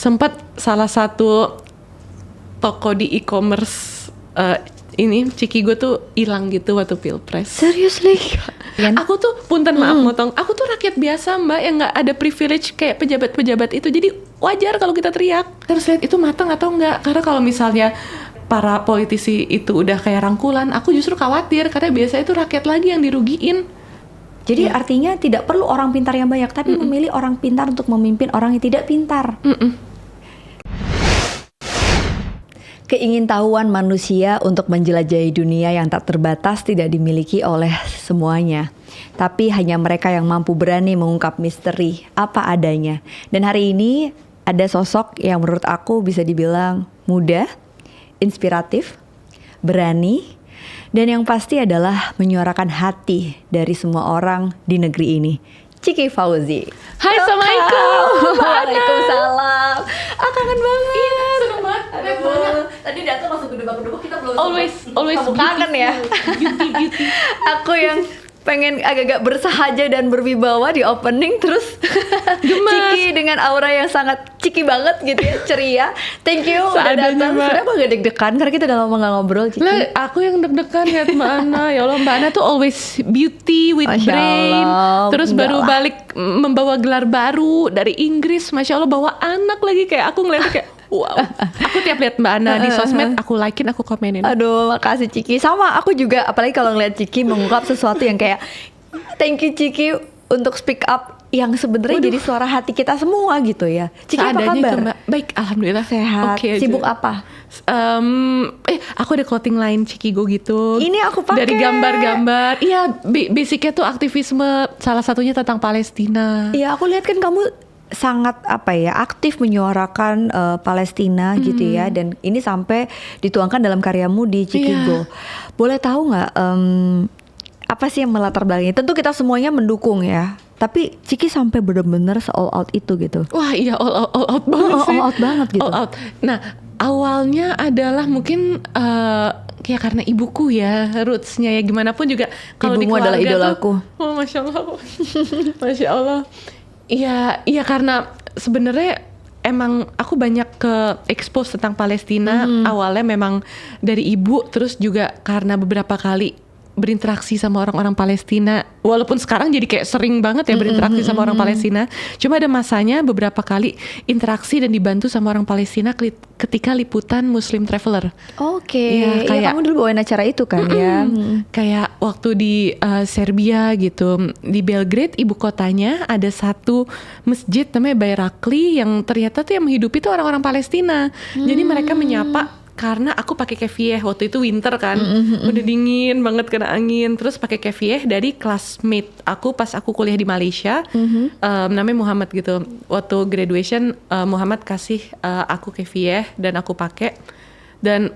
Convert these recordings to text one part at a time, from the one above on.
sempat salah satu toko di e-commerce ini Cikigo tuh hilang gitu waktu pilpres. Seriously? Aku tuh punten maaf motong, aku tuh rakyat biasa mbak yang nggak ada privilege kayak pejabat-pejabat itu, jadi wajar kalau kita teriak. Terus lihat itu matang atau enggak, karena kalau misalnya para politisi itu udah kayak rangkulan, aku justru khawatir karena biasanya itu rakyat lagi yang dirugiin. Jadi artinya tidak perlu orang pintar yang banyak, tapi memilih orang pintar untuk memimpin orang yang tidak pintar. Keingintahuan manusia untuk menjelajahi dunia yang tak terbatas tidak dimiliki oleh semuanya. Tapi hanya mereka yang mampu berani mengungkap misteri apa adanya. Dan hari ini ada sosok yang menurut aku bisa dibilang muda, inspiratif, berani, dan yang pasti adalah menyuarakan hati dari semua orang di negeri ini. Ciki Fauzi. Hai, Assalamualaikum. Waalaikumsalam. Kangen banget. Iya, seneng banget. Tadi datang langsung gedebak-gedebak, kita belum Always kamu kangen ya. Beauty. Aku yang pengen agak-agak bersahaja dan berwibawa di opening, terus Ciki dengan aura yang sangat Ciki banget gitu ya, ceria. Thank you udah datang. Sebenarnya aku agak deg-degan karena kita udah lama gak ngobrol, Ciki. Lah, aku yang deg-degan lihat Mbak Ana. Ya Allah, Mbak Ana tuh always beauty with Masya brain. Allah, Terus baru balik membawa gelar baru dari Inggris. Masya Allah, bawa anak lagi. Kayak aku ngeliatnya kayak wow. Aku tiap lihat Mbak Ana di sosmed, aku likein, aku komenin. Aduh, makasih Ciki. Sama, aku juga apalagi kalau ngeliat Ciki mengungkap sesuatu yang kayak thank you Ciki untuk speak up yang sebenarnya jadi suara hati kita semua gitu ya. Ciki apa kabar? Mbak. Baik, alhamdulillah. Sehat. Okay, sibuk aja. apa? Aku ada clothing line Cikigo gitu. Ini aku pakai. Dari gambar-gambar. Iya, basicnya tuh aktivisme, salah satunya tentang Palestina. Iya, aku lihat kan kamu sangat aktif menyuarakan Palestina gitu ya, dan ini sampai dituangkan dalam karyamu di Cikigo. Boleh tahu nggak apa sih yang melatar belakangnya? Tentu kita semuanya mendukung ya, tapi Ciki sampai benar-benar all out itu gitu. Wah iya, all out banget sih. All out banget gitu. All out. Nah awalnya adalah mungkin kayak karena ibuku ya, rootsnya ya gimana pun juga. Kalau di keluarga adalah idolaku. Oh masya Allah, masya Allah. Iya karena sebenarnya emang aku banyak ke expose tentang Palestina. Awalnya memang dari ibu, terus juga karena beberapa kali berinteraksi sama orang-orang Palestina. Walaupun sekarang jadi kayak sering banget ya berinteraksi sama orang Palestina. Cuma ada masanya beberapa kali interaksi dan dibantu sama orang Palestina ketika liputan Muslim Traveler. Oke. Ya, kayak kamu dulu bawain acara itu kan ya. Kayak waktu di Serbia gitu, di Belgrade ibu kotanya ada satu masjid namanya Bayrakli yang ternyata tuh yang menghidupi tuh orang-orang Palestina. Jadi mereka menyapa. Karena aku pakai kefieh waktu itu winter kan, udah dingin banget kena angin, terus pakai kefieh dari classmate aku pas aku kuliah di Malaysia, namanya Muhammad gitu. Waktu graduation Muhammad kasih aku kefieh dan aku pakai, dan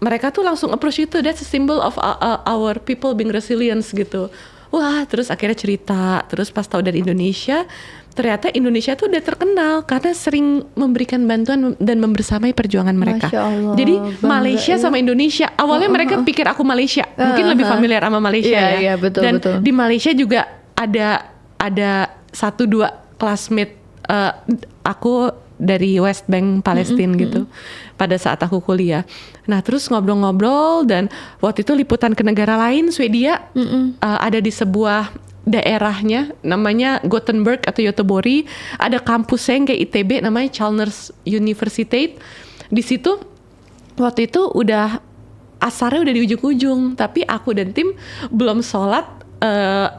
mereka tuh langsung approach itu, that's a symbol of our people being resilient gitu. Wah, terus akhirnya cerita, terus pas tahu dari Indonesia, ternyata Indonesia tuh udah terkenal karena sering memberikan bantuan dan membersamai perjuangan mereka. Masya Allah, jadi bangga, Malaysia sama Indonesia, awalnya mereka pikir aku Malaysia, mungkin lebih familiar sama Malaysia ya. Iya, betul, dan betul. di Malaysia juga ada 1-2 classmate aku dari West Bank Palestina gitu pada saat aku kuliah. Nah terus ngobrol-ngobrol, dan waktu itu liputan ke negara lain, Swedia, ada di sebuah daerahnya namanya Gothenburg atau Göteborg, ada kampusnya yang kayak ITB namanya Chalmers University. Di situ waktu itu udah asarnya udah di ujung-ujung, tapi aku dan tim belum sholat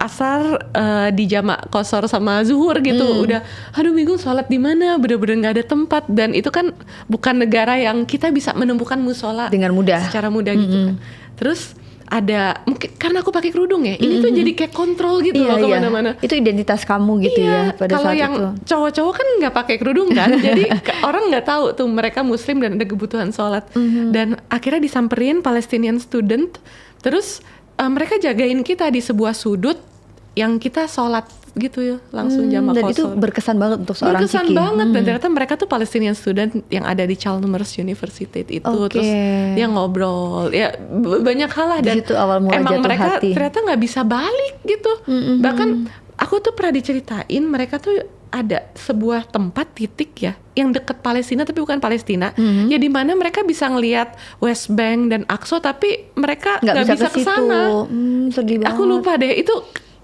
asar di jamak kosor sama zuhur gitu. Udah aduh bingung sholat di mana, bener-bener nggak ada tempat, dan itu kan bukan negara yang kita bisa menemukan musola dengan mudah secara mudah gitu kan. Terus ada mungkin karena aku pakai kerudung ya, ini tuh jadi kayak kontrol gitu loh kemana-mana. Itu identitas kamu gitu ya pada kalau saat yang itu. cowok-cowok kan nggak pakai kerudung kan, jadi orang nggak tahu tuh mereka Muslim dan ada kebutuhan sholat. Dan akhirnya disamperin Palestinian student, terus mereka jagain kita di sebuah sudut yang kita sholat gitu ya, langsung jamak kosor. Dan itu berkesan banget untuk seorang Ciki. Berkesan banget, dan ternyata mereka tuh Palestinian student yang ada di Chalmers University itu. Terus dia ngobrol, ya banyak hal lah. Dan situ awal mula emang jatuh mereka hati. Ternyata nggak bisa balik gitu. Bahkan aku tuh pernah diceritain mereka tuh ada sebuah tempat titik ya yang dekat Palestina tapi bukan Palestina, ya di mana mereka bisa ngelihat West Bank dan Aqsa tapi mereka nggak bisa ke sana. Sedih banget. Aku lupa deh itu,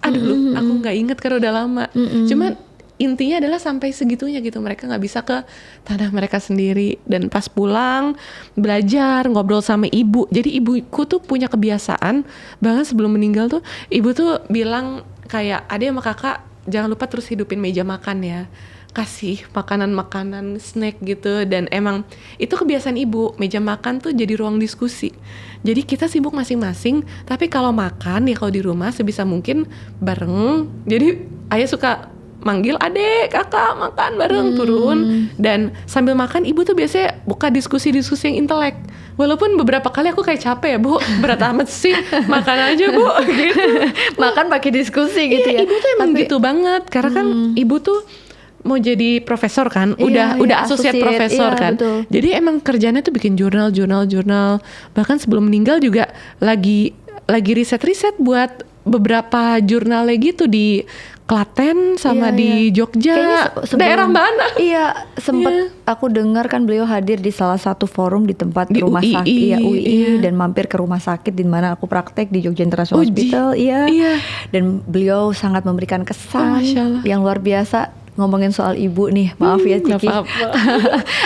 aduh aku nggak inget karena udah lama. Cuman intinya adalah sampai segitunya gitu, mereka nggak bisa ke tanah mereka sendiri. Dan pas pulang belajar ngobrol sama ibu, jadi ibuku tuh punya kebiasaan bahkan sebelum meninggal tuh ibu tuh bilang kayak adik sama kakak jangan lupa terus hidupin meja makan ya, kasih makanan-makanan snack gitu. Dan emang itu kebiasaan ibu, meja makan tuh jadi ruang diskusi. Jadi kita sibuk masing-masing, tapi kalau makan ya kalau di rumah sebisa mungkin bareng. Jadi ayah suka manggil adek, kakak makan bareng, turun. Dan sambil makan ibu tuh biasanya buka diskusi-diskusi yang intelek. Walaupun beberapa kali aku kayak capek ya, Bu, berat amat sih, makan aja Bu, gitu. Makan pakai diskusi gitu ya. Ibu tuh emang gitu banget, karena kan ibu tuh mau jadi profesor kan, udah associate profesor kan. Betul. Jadi emang kerjanya tuh bikin jurnal. Bahkan sebelum meninggal juga lagi riset-riset buat beberapa jurnalnya gitu di Klaten sama di Jogja. Daerah mana? Iya, sempet aku dengar kan beliau hadir di salah satu forum di tempat di rumah UII, sakit, UII, dan mampir ke rumah sakit di mana aku praktek di Jogja International Hospital, dan beliau sangat memberikan kesan yang luar biasa. Ngomongin soal ibu nih, maaf ya Ciki.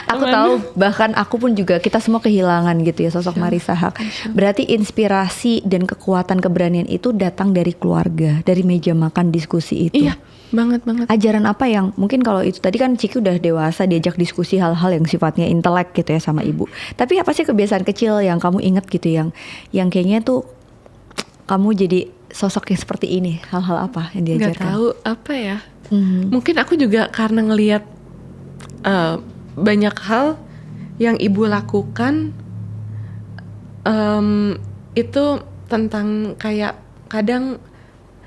Aku tahu, bahkan aku pun juga, kita semua kehilangan gitu ya sosok Marissa Haque. Berarti inspirasi dan kekuatan keberanian itu datang dari keluarga, dari meja makan diskusi itu. Iya, banget. Ajaran apa yang mungkin kalau itu tadi kan Ciki udah dewasa diajak diskusi hal-hal yang sifatnya intelek gitu ya sama ibu. Tapi apa sih kebiasaan kecil yang kamu ingat gitu yang kayaknya tuh kamu jadi sosok yang seperti ini? Hal-hal apa yang diajarkan? Gak tahu apa ya. Mungkin aku juga karena ngelihat banyak hal yang ibu lakukan itu tentang kayak kadang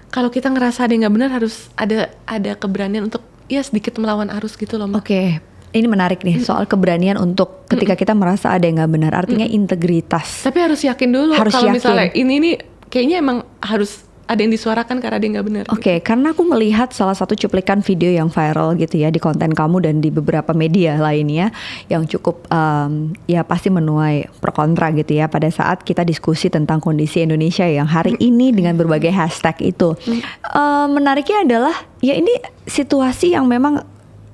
kalau kita ngerasa ada yang nggak benar harus ada keberanian untuk ya sedikit melawan arus gitu loh Mbak. Oke. Ini menarik nih soal keberanian untuk ketika kita merasa ada yang nggak benar, artinya integritas. Tapi harus yakin dulu kalau misalnya ini nih kayaknya emang harus ada yang disuarakan karena ada yang gak benar. Oke, karena aku melihat salah satu cuplikan video yang viral gitu ya di konten kamu dan di beberapa media lainnya yang cukup ya pasti menuai pro kontra gitu ya pada saat kita diskusi tentang kondisi Indonesia yang hari ini dengan berbagai hashtag itu. Menariknya adalah ya ini situasi yang memang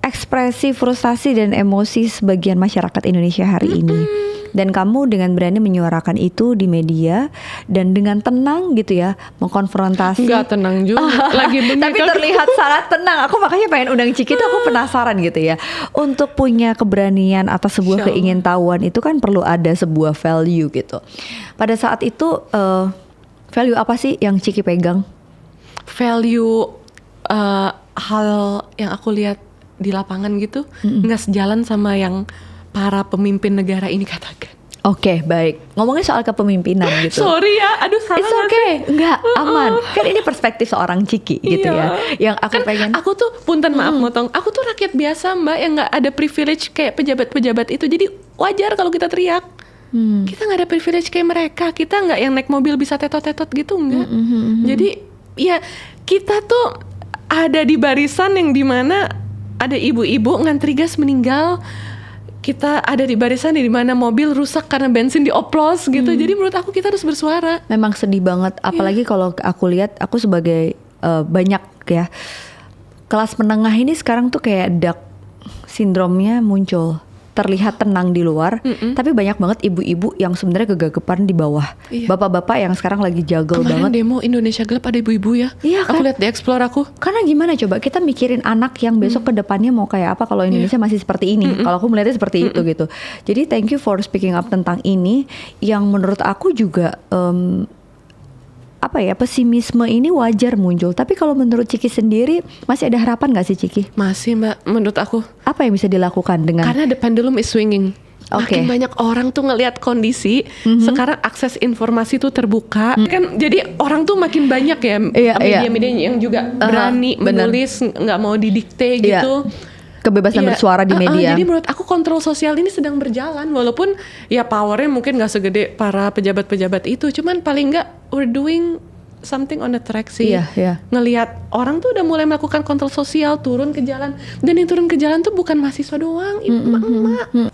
ekspresi frustasi dan emosi sebagian masyarakat Indonesia hari ini. Dan kamu dengan berani menyuarakan itu di media dan dengan tenang gitu ya mengkonfrontasi. Enggak tenang juga, lagi tapi terlihat sangat tenang. Aku makanya pengen undang Ciki tuh, aku penasaran gitu ya. Untuk punya keberanian atas sebuah keingintahuan itu kan perlu ada sebuah value gitu. Pada saat itu value apa sih yang Ciki pegang? Value hal yang aku lihat di lapangan gitu nggak sejalan sama yang para pemimpin negara ini katakan. Oke, baik. Ngomongin soal kepemimpinan gitu. Sorry ya, aduh salah. It's okay, enggak, aman. Kan ini perspektif seorang Ciki gitu ya. Yang aku kan pengen. Aku tuh, punten maaf motong. Aku tuh rakyat biasa Mbak yang nggak ada privilege kayak pejabat-pejabat itu. Jadi wajar kalau kita teriak. Kita nggak ada privilege kayak mereka. Kita nggak yang naik mobil bisa tetot-tetot gitu, enggak. Jadi ya kita tuh ada di barisan yang dimana ada ibu-ibu ngantri gas meninggal. Kita ada di barisan di mana mobil rusak karena bensin dioplos gitu. Jadi menurut aku kita harus bersuara. Memang sedih banget, apalagi kalau aku lihat, aku sebagai banyak ya kelas menengah ini sekarang tuh kayak dark sindromnya muncul. Terlihat tenang di luar, tapi banyak banget ibu-ibu yang sebenarnya gegagapan di bawah. Bapak-bapak yang sekarang lagi juggle banget. Demo Indonesia Gelap ada ibu-ibu ya. Iya kan? Aku lihat di Explore aku. Karena gimana coba kita mikirin anak yang besok ke depannya mau kayak apa kalau Indonesia masih seperti ini. Kalau aku melihatnya seperti itu gitu. Jadi thank you for speaking up tentang ini yang menurut aku juga pesimisme ini wajar muncul. Tapi kalau menurut Ciki sendiri masih ada harapan gak sih Ciki? Masih Mbak, menurut aku. Apa yang bisa dilakukan dengan? Karena the pendulum is swinging. Makin banyak orang tuh ngelihat kondisi. Sekarang akses informasi tuh terbuka. Kan jadi orang tuh makin banyak ya media-media yang juga berani menulis, nggak mau didikte gitu. Kebebasan bersuara di media. Jadi menurut aku kontrol sosial ini sedang berjalan. Walaupun ya powernya mungkin gak segede para pejabat-pejabat itu. Cuman paling gak we're doing something on the track sih. Iya. Ngelihat orang tuh udah mulai melakukan kontrol sosial, turun ke jalan, dan yang turun ke jalan tuh bukan mahasiswa doang, emak-emak.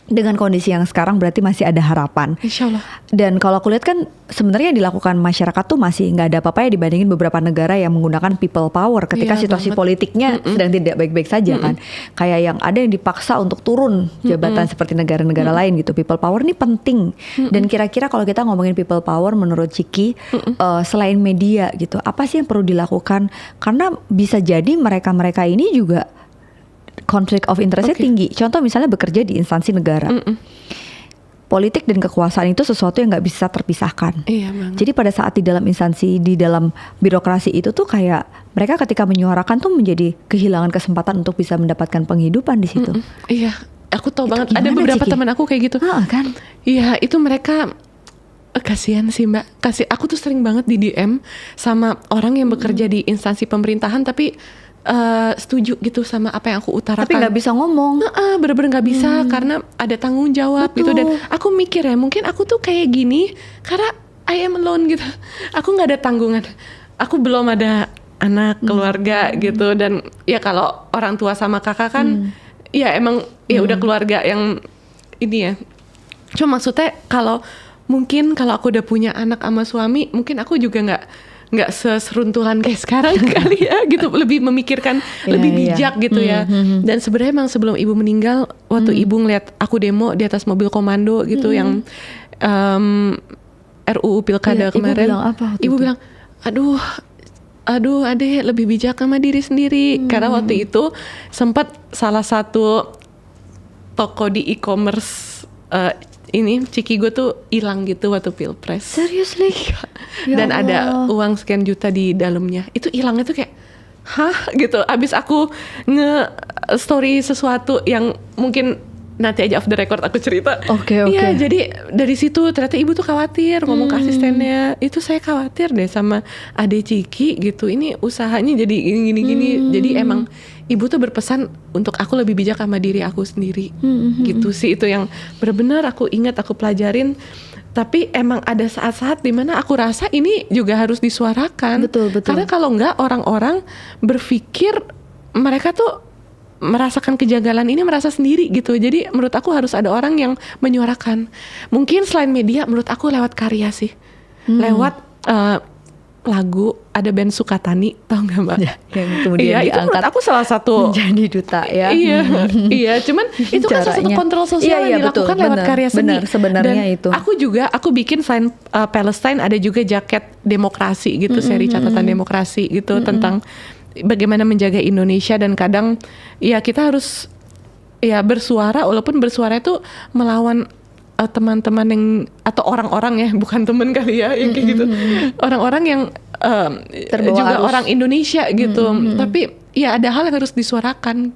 Dengan kondisi yang sekarang berarti masih ada harapan. Insya Allah. Dan kalau aku lihat kan sebenarnya yang dilakukan masyarakat tuh masih nggak ada apa-apa ya dibandingin beberapa negara yang menggunakan people power ketika Iya, situasi banget. politiknya sedang tidak baik-baik saja kan. Kayak yang ada yang dipaksa untuk turun jabatan seperti negara-negara lain gitu. People power ini penting. Dan kira-kira kalau kita ngomongin people power menurut Ciki selain media gitu, apa sih yang perlu dilakukan? Karena bisa jadi mereka-mereka ini juga konflik of interestnya tinggi. Contoh misalnya bekerja di instansi negara. Politik dan kekuasaan itu sesuatu yang nggak bisa terpisahkan. Iya banget. Jadi pada saat di dalam instansi, di dalam birokrasi itu tuh kayak mereka ketika menyuarakan tuh menjadi kehilangan kesempatan untuk bisa mendapatkan penghidupan di situ. Iya, aku tahu Itu banget. Ada gimana, beberapa Ciki? teman aku kayak gitu. Kan? Iya, itu mereka kasihan sih Mbak. Aku tuh sering banget di DM sama orang yang bekerja di instansi pemerintahan tapi setuju gitu sama apa yang aku utarakan. Tapi nggak bisa ngomong. Bener-bener nggak bisa karena ada tanggung jawab gitu. Dan aku mikir ya mungkin aku tuh kayak gini karena I am alone gitu. Aku nggak ada tanggungan. Aku belum ada anak, keluarga gitu. Dan ya kalau orang tua sama kakak kan ya emang ya udah keluarga yang ini ya. Cuma maksudnya kalau aku udah punya anak sama suami, mungkin aku juga nggak seseruntulan kayak sekarang kali ya gitu, lebih memikirkan, lebih bijak gitu ya. Dan sebenarnya emang sebelum ibu meninggal, waktu ibu ngeliat aku demo di atas mobil komando gitu yang RUU Pilkada kemarin, Ibu bilang apa waktu ibu itu? bilang, aduh adek lebih bijak sama diri sendiri. Karena waktu itu sempat salah satu toko di e-commerce ini Ciki gue tuh hilang gitu waktu pilpres. Seriously? Ya Dan Allah. ada uang sekian juta di dalamnya. Itu hilangnya tuh kayak hah gitu. Abis aku nge-story sesuatu yang mungkin nanti aja off the record aku cerita. Oke. Iya, jadi dari situ ternyata ibu tuh khawatir ngomong ke asistennya. Itu saya khawatir deh sama adek Ciki gitu. Ini usahanya jadi gini. Jadi emang ibu tuh berpesan untuk aku lebih bijak sama diri aku sendiri. Gitu sih, itu yang benar-benar aku ingat, aku pelajarin. Tapi emang ada saat-saat dimana aku rasa ini juga harus disuarakan. Betul. Karena kalau enggak orang-orang berpikir mereka tuh merasakan kejanggalan ini merasa sendiri gitu. Jadi menurut aku harus ada orang yang menyuarakan. Mungkin selain media, menurut aku lewat karya sih. Lewat lagu, ada band Sukatani, tau gak Mbak? Ya, yang kemudian iya, itu diangkat menurut aku salah satu menjadi duta ya. Iya, cuman itu kan salah satu Caranya. kontrol sosial Iya, yang dilakukan lewat karya seni. Benar, sebenarnya Dan itu. aku bikin selain Palestine ada juga jaket demokrasi gitu, seri catatan demokrasi gitu tentang bagaimana menjaga Indonesia. Dan kadang ya kita harus ya bersuara, walaupun bersuara itu melawan teman-teman yang atau orang-orang ya, bukan teman kali ya yang kayak gitu, orang-orang yang Terbawa juga arus. orang Indonesia gitu. Tapi ya ada hal yang harus disuarakan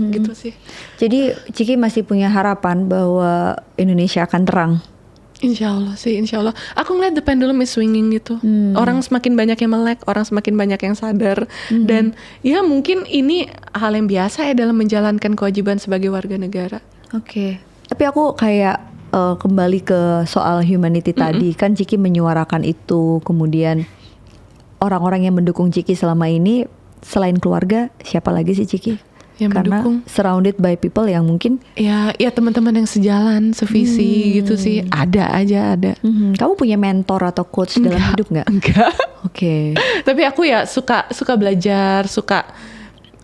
gitu sih. Jadi Ciki masih punya harapan bahwa Indonesia akan terang. Insya Allah sih, insya Allah. Aku ngeliat the pendulum is swinging gitu. Orang semakin banyak yang melek, orang semakin banyak yang sadar. Dan ya mungkin ini hal yang biasa ya dalam menjalankan kewajiban sebagai warga negara. Oke. Tapi aku kayak kembali ke soal humanity tadi. Kan Ciki menyuarakan itu, kemudian orang-orang yang mendukung Ciki selama ini selain keluarga, siapa lagi sih Ciki? Yang Karena mendukung. surrounded by people yang mungkin Ya teman-teman yang sejalan, sevisi gitu sih. Ada. kamu punya mentor atau coach dalam hidup nggak? Enggak. Oke. Tapi aku ya suka belajar, suka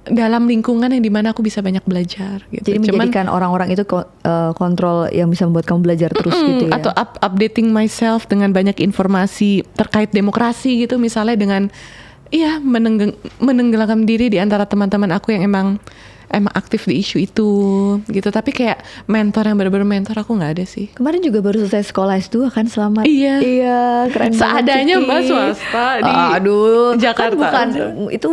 dalam lingkungan yang dimana aku bisa banyak belajar gitu. Jadi menjadikan orang-orang itu kontrol yang bisa membuat kamu belajar terus gitu ya. Atau updating myself dengan banyak informasi terkait demokrasi gitu, misalnya dengan menenggelamkan diri di antara teman-teman aku yang emang aktif di isu itu gitu. Tapi kayak mentor yang benar-benar mentor aku nggak ada sih. Kemarin juga baru selesai sekolah S2 kan, selamat. Iya. Iya, keren banget, Seadanya Ciki. Mbak, swasta di Jakarta. Kan itu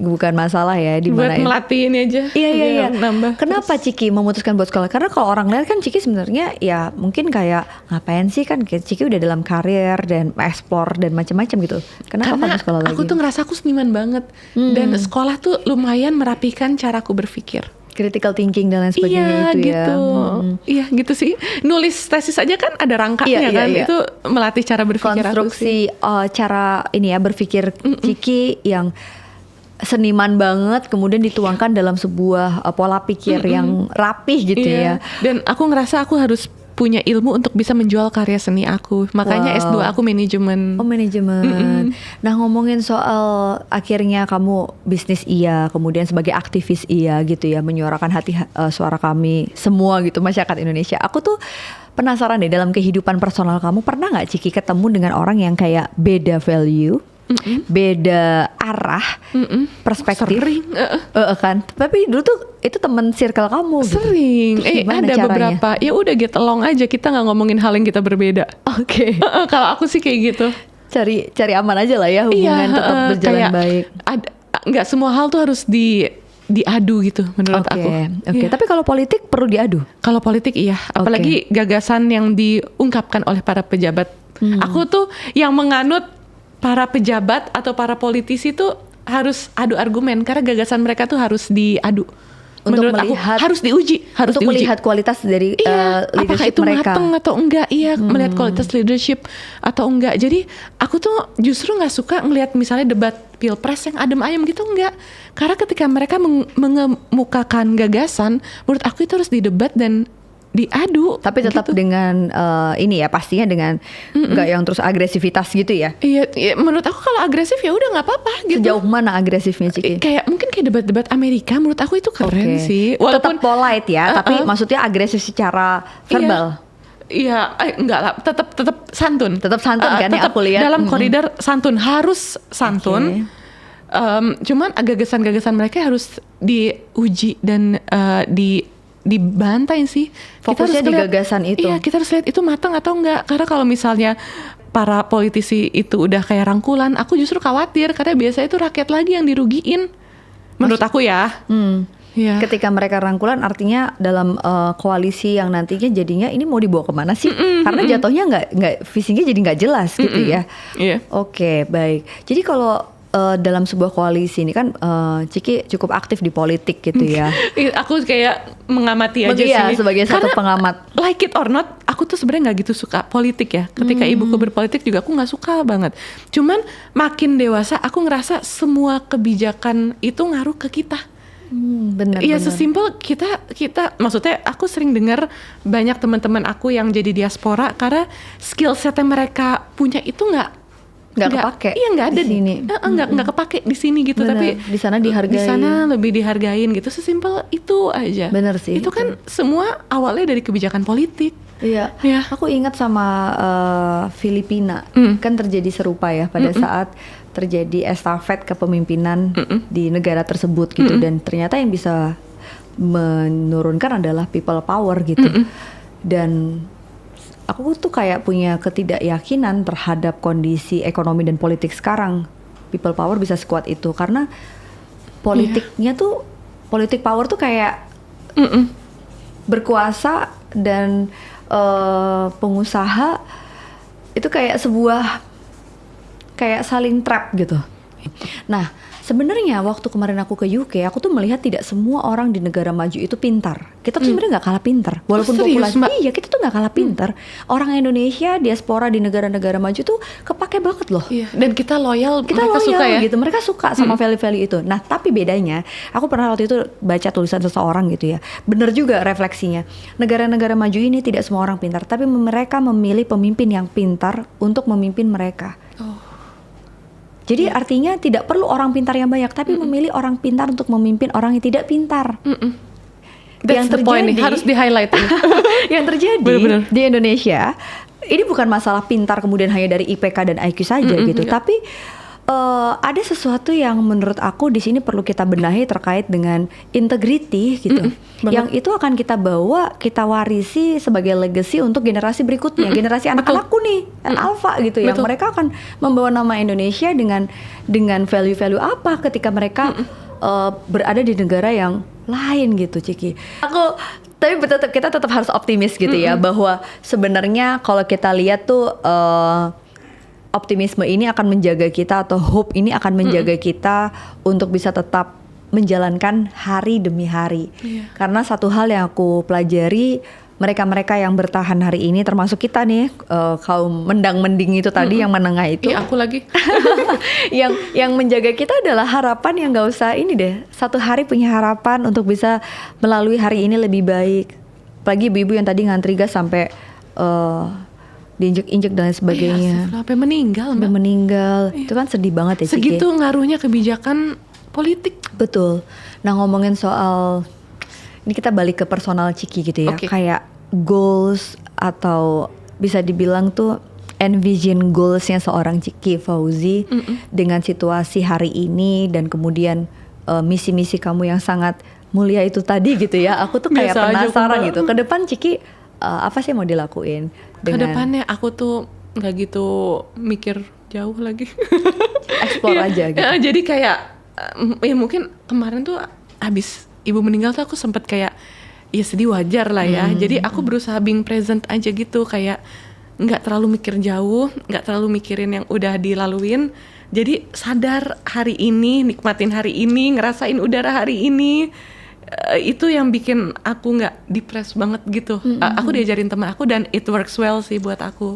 bukan masalah ya di buat mana ya. melatih ini aja. Iya. Nambah. Kenapa Ciki memutuskan buat sekolah? Karena kalau orang lihat kan Ciki sebenarnya ya mungkin kayak ngapain sih, kan kayak Ciki udah dalam karir dan explore dan macam-macam gitu. Kenapa Karena kamu sekolah lagi? aku tuh ngerasa aku seniman banget. Dan sekolah tuh lumayan merapikan caraku berpikir. critical thinking dan lain sebagainya Iya itu ya. gitu, iya gitu sih. Nulis tesis aja kan ada rangkanya kan, itu melatih cara berpikir konstruksi cara ini ya berpikir Ciki yang seniman banget, kemudian dituangkan dalam sebuah pola pikir yang rapih gitu ya. Dan aku ngerasa aku harus punya ilmu untuk bisa menjual karya seni aku. Makanya S2 aku manajemen. Oh, manajemen. Nah, ngomongin soal akhirnya kamu bisnis iya, kemudian sebagai aktivis iya gitu ya, menyuarakan hati suara kami semua gitu masyarakat Indonesia. Aku tuh penasaran deh, dalam kehidupan personal kamu pernah nggak Ciki ketemu dengan orang yang kayak beda value? Beda arah, perspektif, Sering, kan. Tapi dulu tuh itu teman circle kamu. Sering, gitu. ada caranya? beberapa. Ya udah get along aja, kita nggak ngomongin hal yang kita berbeda. Oke. Kalau aku sih kayak gitu. Cari aman aja lah ya, hubungan tetap berjalan kayak baik. Nggak semua hal tuh harus diadu gitu menurut aku. Oke. Tapi kalau politik perlu diadu. Kalau politik iya, apalagi gagasan yang diungkapkan oleh para pejabat. Aku tuh yang menganut para pejabat atau para politisi tuh harus adu argumen karena gagasan mereka tuh harus diadu. Untuk menurut melihat, aku harus diuji, untuk melihat kualitas dari apakah leadership itu mereka. mateng atau enggak, melihat kualitas leadership atau enggak. Jadi aku tuh justru nggak suka ngelihat misalnya debat pilpres yang adem ayem gitu, enggak. Karena ketika mereka mengemukakan gagasan, menurut aku itu harus didebat dan diadu. Tapi tetap gitu. dengan ini ya, pastinya dengan nggak yang terus agresivitas gitu ya. Iya, menurut aku kalau agresif ya udah nggak apa-apa gitu. Sejauh mana agresifnya Ciki? Kayak mungkin kayak debat-debat Amerika, menurut aku itu keren sih. Walaupun tetap polite ya, tapi maksudnya agresif secara verbal. Iya, enggak lah, tetap santun. Tetap santun kan yang aku lihat. Dalam koridor santun, harus santun. Cuman gagasan-gagasan mereka harus diuji dan dibantai sih. Fokusnya di gagasan itu. Iya, kita harus lihat itu matang atau enggak. Karena kalau misalnya para politisi itu udah kayak rangkulan, aku justru khawatir karena biasanya itu rakyat lagi yang dirugiin. Menurut aku ya. Ya. Ketika mereka rangkulan artinya dalam koalisi yang nantinya jadinya ini mau dibawa kemana sih? Karena jatuhnya nggak visinya jadi nggak jelas gitu ya. Iya. Oke, baik. Jadi kalau dalam sebuah koalisi ini kan Ciki cukup aktif di politik gitu ya. Aku kayak mengamati aja sih. Sebagai satu pengamat. Like it or not, aku tuh sebenarnya nggak gitu suka politik ya. Ketika ibuku berpolitik juga aku nggak suka banget. Cuman makin dewasa aku ngerasa semua kebijakan itu ngaruh ke kita. Benar. Iya, sesimpel kita maksudnya aku sering dengar banyak teman-teman aku yang jadi diaspora karena skill setnya mereka punya itu nggak kepake. Iya, nggak ada di sini. Nggak kepake di sini gitu. Bener. Tapi di sana dihargai. Di sana lebih dihargain gitu. Sesimpel itu aja. Bener sih. Itu kan semua awalnya dari kebijakan politik. Iya. Aku ingat sama Filipina kan terjadi serupa ya pada saat terjadi estafet kepemimpinan di negara tersebut gitu, dan ternyata yang bisa menurunkan adalah people power gitu. Dan aku tuh kayak punya ketidakyakinan terhadap kondisi ekonomi dan politik sekarang. People power bisa sekuat itu karena politiknya tuh, politik power tuh kayak berkuasa dan pengusaha itu kayak sebuah kayak saling trap gitu. Nah, sebenarnya waktu kemarin aku ke UK, aku tuh melihat tidak semua orang di negara maju itu pintar. Kita tuh sebenarnya nggak kalah pintar, walaupun populasi. Iya, kita tuh nggak kalah pintar. Orang Indonesia diaspora di negara-negara maju tuh kepake banget loh. Iya. Dan kita loyal, mereka suka ya. Gitu. Mereka suka sama value-value itu. Nah, tapi bedanya, aku pernah waktu itu baca tulisan seseorang gitu ya. Bener juga refleksinya. Negara-negara maju ini tidak semua orang pintar, tapi mereka memilih pemimpin yang pintar untuk memimpin mereka. Jadi artinya tidak perlu orang pintar yang banyak, tapi memilih orang pintar untuk memimpin orang yang tidak pintar. That's the point nih, harus di-highlight. Yang terjadi di Indonesia, ini bukan masalah pintar kemudian hanya dari IPK dan IQ saja gitu, tapi ada sesuatu yang menurut aku di sini perlu kita benahi terkait dengan integrity gitu. Yang itu akan kita bawa, kita warisi sebagai legacy untuk generasi berikutnya, generasi anak-anakku nih, alpha gitu, yang mereka akan membawa nama Indonesia dengan value-value apa ketika mereka berada di negara yang lain gitu, Ciki. Tapi kita tetap harus optimis gitu ya, bahwa sebenarnya kalau kita lihat tuh optimisme ini akan menjaga kita, atau hope ini akan menjaga kita untuk bisa tetap menjalankan hari demi hari. Iya. Karena satu hal yang aku pelajari, mereka-mereka yang bertahan hari ini, termasuk kita nih, kaum mendang-mending itu tadi, yang menengah itu, Iya, aku lagi. yang menjaga kita adalah harapan yang gak usah ini deh. Satu hari punya harapan untuk bisa melalui hari ini lebih baik. Apalagi ibu-ibu yang tadi ngantri gas sampai diinjek-injek dan lain sebagainya. Iya, sampai meninggal, Sampai Mbak. meninggal. Itu kan sedih banget ya, Ciki. Segitu ngaruhnya kebijakan politik. Betul. Nah, ngomongin soal ini, kita balik ke personal Ciki gitu ya. Oke. Kayak goals atau bisa dibilang tuh envision goalsnya seorang Ciki Fauzi dengan situasi hari ini, dan kemudian misi-misi kamu yang sangat mulia itu tadi gitu ya. Aku tuh kayak Biasa aja, penasaran Mbak. gitu. Ke depan Ciki apa sih yang mau dilakuin? Kedepannya aku tuh nggak gitu mikir jauh lagi. explore Iya, aja gitu. Jadi kayak ya mungkin kemarin tuh habis ibu meninggal tuh aku sempet kayak ya sedih, wajar lah ya. Jadi aku berusaha being present aja gitu, kayak nggak terlalu mikir jauh, nggak terlalu mikirin yang udah dilaluin. Jadi sadar hari ini, nikmatin hari ini, ngerasain udara hari ini. Itu yang bikin aku nggak depres banget gitu. Aku diajarin teman aku dan it works well sih buat aku.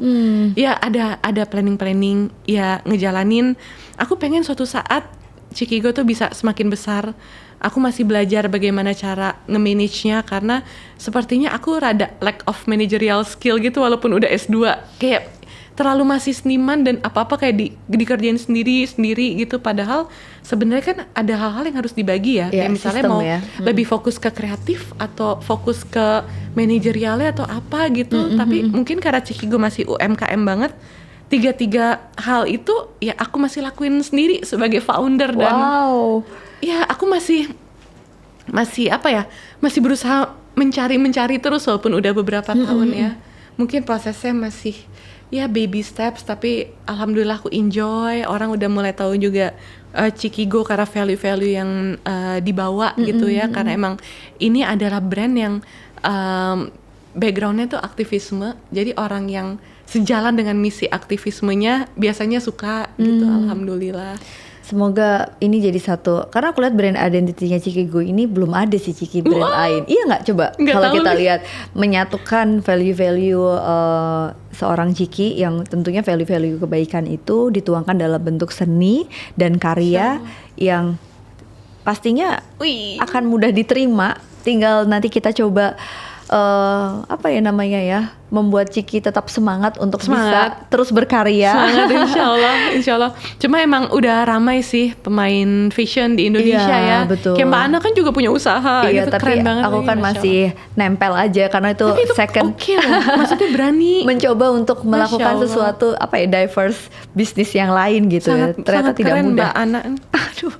Ya ada planning ya, ngejalanin. Aku pengen suatu saat Cikigo tuh bisa semakin besar. Aku masih belajar bagaimana cara nge-manage-nya, karena sepertinya aku rada lack of managerial skill gitu walaupun udah S2. Kayak terlalu masih seniman dan apa-apa kayak dikerjain sendiri gitu, padahal sebenarnya kan ada hal-hal yang harus dibagi ya. Iya, Kayak misalnya sistem mau ya. lebih fokus ke kreatif atau fokus ke manajerialnya atau apa gitu. Tapi mungkin karena Cikigo masih UMKM banget, tiga hal itu ya aku masih lakuin sendiri sebagai founder. Dan Wow. ya aku masih apa ya, masih berusaha mencari terus walaupun udah beberapa tahun ya. Mungkin prosesnya masih ya baby steps, tapi alhamdulillah aku enjoy. Orang udah mulai tahu juga Cikigo karena value-value yang dibawa gitu ya, karena emang ini adalah brand yang backgroundnya tuh aktivisme. Jadi orang yang sejalan dengan misi aktivismenya biasanya suka gitu. Alhamdulillah. Semoga ini jadi satu, karena aku lihat brand identity-nya Cikigo ini belum ada sih Ciki brand lain. Iya nggak, coba Nggak kalau tahu kita nih. lihat menyatukan value-value seorang Ciki, yang tentunya value-value kebaikan itu dituangkan dalam bentuk seni dan karya yang pastinya Wih. akan mudah diterima. Tinggal nanti kita coba apa ya namanya ya, membuat Ciki tetap semangat untuk bisa terus berkarya. Semangat, insya Allah. Cuma emang udah ramai sih pemain fashion di Indonesia Iya, ya. betul. Kayak Mbak Ana kan juga punya usaha Iya, gitu, tapi keren banget. aku lagi, kan Masya masih nempel aja karena itu, Allah. Tapi itu second oke loh, maksudnya berani. mencoba untuk melakukan Allah. sesuatu apa ya, diverse bisnis yang lain gitu. Ternyata sangat tidak keren mudah. Mbak Ana. Aduh,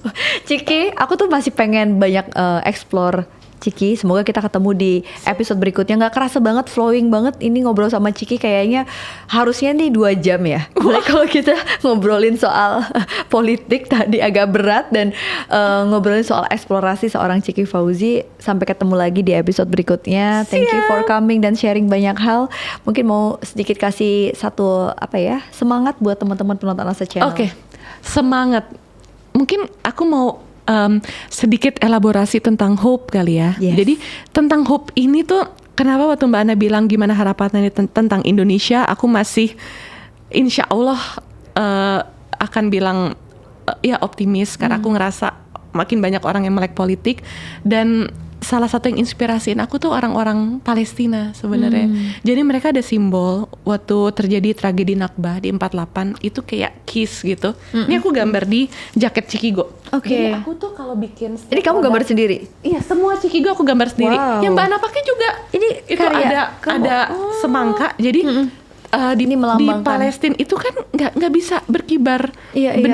Ciki, aku tuh masih pengen banyak explore Ciki. Semoga kita ketemu di episode berikutnya. Nggak kerasa banget, flowing banget ini ngobrol sama Ciki. Kayaknya harusnya nih 2 jam ya. Mulai kalau kita ngobrolin soal politik tadi agak berat, dan ngobrolin soal eksplorasi seorang Ciki Fauzi. Sampai ketemu lagi di episode berikutnya. Thank you for coming dan sharing banyak hal. Mungkin mau sedikit kasih satu apa ya, semangat buat teman-teman penonton Asa Channel. Oke, semangat. Mungkin aku mau sedikit elaborasi tentang hope kali ya. Yes. Jadi tentang hope ini tuh, kenapa waktu Mbak Ana bilang gimana harapannya tentang Indonesia, aku masih insya Allah akan bilang ya optimis, karena aku ngerasa makin banyak orang yang melek politik, dan salah satu yang inspirasiin aku tuh orang-orang Palestina sebenarnya. Jadi mereka ada simbol waktu terjadi tragedi Nakba di 48 itu kayak kiss gitu. Ini aku gambar di jaket Cikigo. Oke. Jadi aku tuh kalau bikin Ini kamu gambar sendiri? Iya, semua Cikigo aku gambar sendiri. Wow. Yang Mbak Ana pakai juga. Ini itu karya kamu? ada semangka. Jadi di Ini melambangkan. Palestina itu kan nggak bisa berkibar Iya, iya.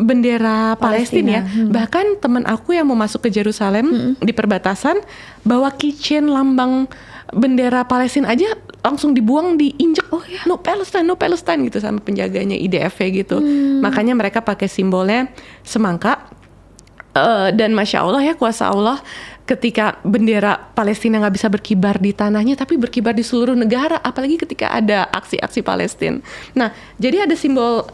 bendera Palestina ya. Palestina. Bahkan teman aku yang mau masuk ke Yerusalem di perbatasan bawa keychain lambang bendera Palestina aja langsung dibuang, diinjek. Oh ya, no Palestine gitu sama penjaganya IDF-nya gitu. Makanya mereka pakai simbolnya semangka. Dan Masya Allah ya, kuasa Allah, ketika bendera Palestina nggak bisa berkibar di tanahnya, tapi berkibar di seluruh negara, apalagi ketika ada aksi-aksi Palestina. Nah, jadi ada simbol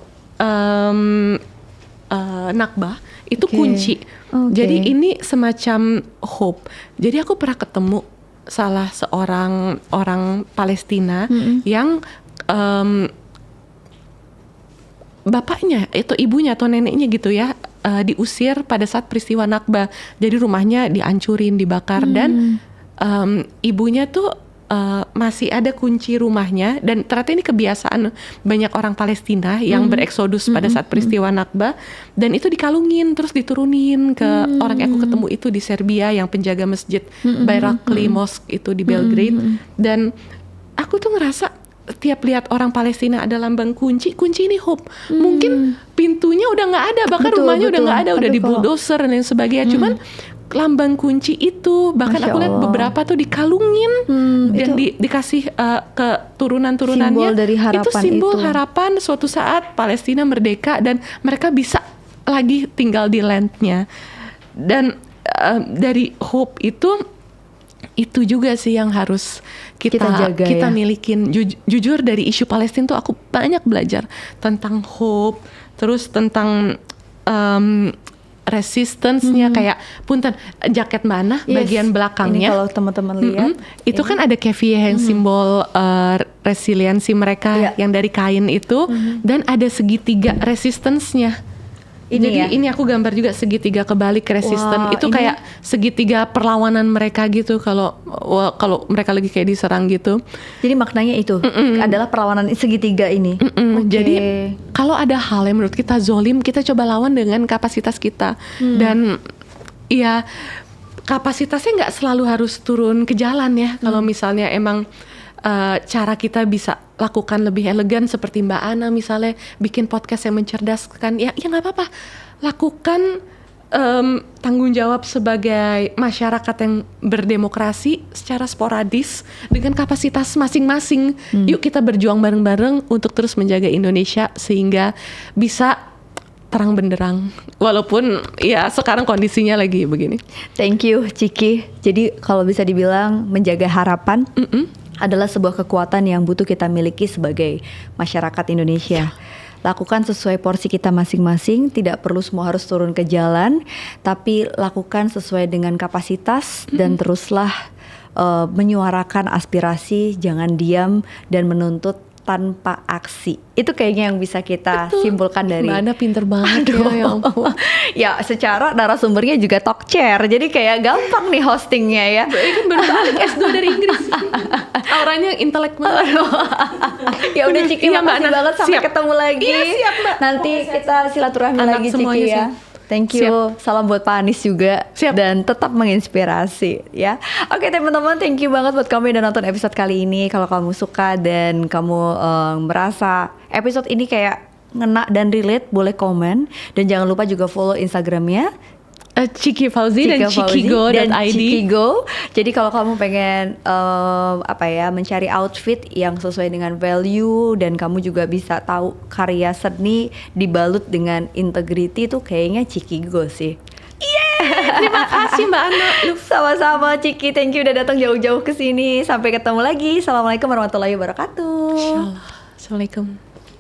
Nakba itu Oke. kunci. Oke. Jadi ini semacam hope. Jadi aku pernah ketemu salah seorang orang Palestina yang bapaknya itu ibunya atau neneknya gitu ya diusir pada saat peristiwa Nakba. Jadi rumahnya dihancurin, dibakar dan ibunya tuh masih ada kunci rumahnya dan ternyata ini kebiasaan banyak orang Palestina yang bereksodus pada saat peristiwa Nakba dan itu dikalungin terus diturunin ke orang yang aku ketemu itu di Serbia yang penjaga masjid Bayrakli Mosque itu di Belgrade dan aku tuh ngerasa tiap lihat orang Palestina ada lambang kunci ini hope. Mungkin pintunya udah nggak ada, bahkan Betul, rumahnya udah betul. nggak ada, udah Tapi di bulldozer dan sebagainya. Cuman lambang kunci itu, bahkan Masya aku lihat Allah. beberapa tuh dikalungin dan dikasih ke turunan-turunannya. Simbol dari harapan itu simbol itu. harapan suatu saat Palestina merdeka dan mereka bisa lagi tinggal di landnya. Dan dari hope itu juga sih yang harus kita jaga ya. milikin. Jujur dari isu Palestina tuh aku banyak belajar tentang hope, terus tentang resistance-nya kayak punten jaket mana Yes. bagian belakangnya. Ini kalau teman-teman lihat, Itu kan ada kefiah yang simbol resiliensi mereka Iya. yang dari kain itu dan ada segitiga resistance-nya. Ini Jadi ya? ini aku gambar juga segitiga kebalik resisten. Wah, Itu ini- kayak segitiga perlawanan mereka gitu kalau mereka lagi kayak diserang gitu. Jadi maknanya itu adalah perlawanan segitiga ini. Oke. Jadi kalau ada hal yang menurut kita zolim, kita coba lawan dengan kapasitas kita. Dan ya kapasitasnya nggak selalu harus turun ke jalan ya. Kalau misalnya emang cara kita bisa lakukan lebih elegan seperti Mbak Ana misalnya bikin podcast yang mencerdaskan, ya nggak apa-apa. Lakukan tanggung jawab sebagai masyarakat yang berdemokrasi secara sporadis dengan kapasitas masing-masing. Yuk kita berjuang bareng-bareng untuk terus menjaga Indonesia sehingga bisa terang benderang. Walaupun ya sekarang kondisinya lagi begini. Thank you Ciki. Jadi kalau bisa dibilang menjaga harapan adalah sebuah kekuatan yang butuh kita miliki sebagai masyarakat Indonesia. Lakukan sesuai porsi kita masing-masing, tidak perlu semua harus turun ke jalan, tapi lakukan sesuai dengan kapasitas dan teruslah menyuarakan aspirasi, jangan diam dan menuntut tanpa aksi. Itu kayaknya yang bisa kita simpulkan dari Mbak Ana pinter banget Aduh. ya ampun. Ya secara narasumbernya juga talk chair, jadi kayak gampang nih hostingnya ya. Ini kan baru balik S2 dari Inggris. Auranya intelek banget. Ya udah Ciki, Iya, Mbak makasih Ana. banget, sampai Siap. ketemu lagi. Iya, siap, Mbak. Nanti kita silaturahmi Anak lagi semuanya Ciki ya. siap. Thank you. Salam buat Pak Anies juga. Siap. Dan tetap menginspirasi ya. Oke teman-teman, thank you banget buat kamu yang udah nonton episode kali ini. Kalau kamu suka dan kamu merasa episode ini kayak ngena dan relate, boleh komen. Dan jangan lupa juga follow Instagramnya Ciki Fauzi dan Fauzi dan cikigo.id. Cikigo. Jadi kalau kamu pengen mencari outfit yang sesuai dengan value dan kamu juga bisa tahu karya seni dibalut dengan integrity, itu kayaknya Cikigo sih. Terima kasih Mbak Ana. Sama-sama Ciki, thank you udah datang jauh-jauh ke sini. Sampai ketemu lagi. Assalamualaikum warahmatullahi wabarakatuh. Insyaallah. Assalamualaikum.